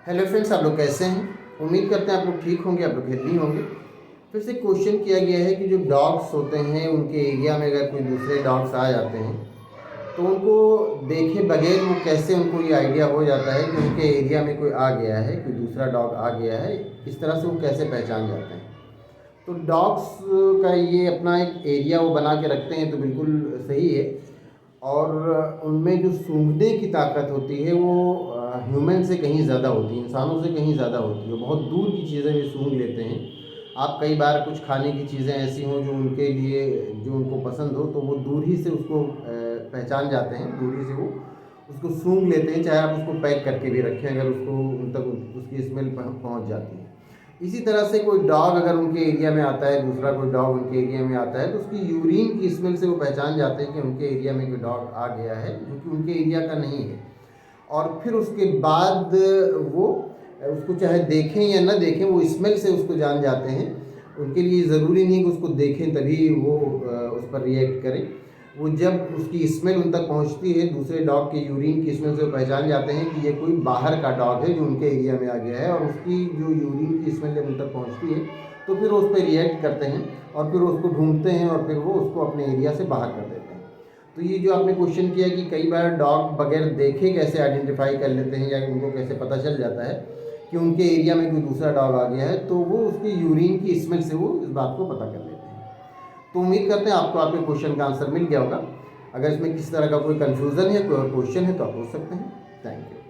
Hello friends, आप लोग कैसे हैं। उम्मीद करते हैं आप लोग ठीक होंगे, आप लोग हेल्दी होंगे। फिर से क्वेश्चन किया गया है कि जो डॉग्स होते हैं उनके एरिया में अगर कोई दूसरे डॉग्स आ जाते हैं तो उनको देखे बगैर वो कैसे उनको ये आइडिया हो जाता है कि उनके एरिया में कोई आ गया है, कोई दूसरा डॉग आ गया है, इस तरह से वो कैसे पहचान जाते हैं। तो डॉग्स का ये अपना एक एरिया वो बना के रखते हैं तो बिल्कुल सही है। और उनमें जो सूंघने की ताकत होती है वो ह्यूमन से कहीं ज़्यादा होती है, इंसानों से कहीं ज़्यादा होती है। बहुत दूर की चीज़ें भी सूंघ लेते हैं। आप कई बार कुछ खाने की चीज़ें ऐसी हों जो उनके लिए, जो उनको पसंद हो, तो वो दूर ही से उसको पहचान जाते हैं, दूरी से वो उसको सूंघ लेते हैं। चाहे आप उसको पैक करके भी रखें, अगर उसको उन तक उसकी स्मेल पहुंच जाती है। इसी तरह से कोई डॉग अगर उनके एरिया में आता है, दूसरा कोई डॉग उनके एरिया में आता है, तो उसकी यूरिन की स्मेल से वो पहचान जाते हैं कि उनके एरिया में कोई डॉग आ गया है जो कि उनके एरिया का नहीं है। और फिर उसके बाद वो उसको चाहे देखें या ना देखें, वो स्मेल से उसको जान जाते हैं। उनके लिए ज़रूरी नहीं कि उसको देखें तभी वो उस पर रिएक्ट करें। वो जब उसकी स्मेल उन तक पहुंचती है, दूसरे डॉग के यूरिन की स्मेल से वो पहचान जाते हैं कि ये कोई बाहर का डॉग है जो उनके एरिया में आ गया है। और उसकी जो यूरिन की स्मेल जब उन तक पहुंचती है तो फिर वो उस पर रिएक्ट करते हैं और फिर उसको ढूंढते हैं और फिर वो उसको अपने एरिया से बाहर कर देते हैं। तो ये जो आपने क्वेश्चन किया कि कई बार डॉग बगैर देखे कैसे आइडेंटिफाई कर लेते हैं या उनको कैसे पता चल जाता है कि उनके एरिया में कोई दूसरा डॉग आ गया है, तो वो उसकी यूरिन की स्मेल से वो इस बात को पता कर लेते हैं। तो उम्मीद करते हैं आपको आपके क्वेश्चन का आंसर मिल गया होगा। अगर इसमें किसी तरह का कोई कन्फ्यूज़न है, कोई और क्वेश्चन है तो आप पूछ सकते हैं। Thank you.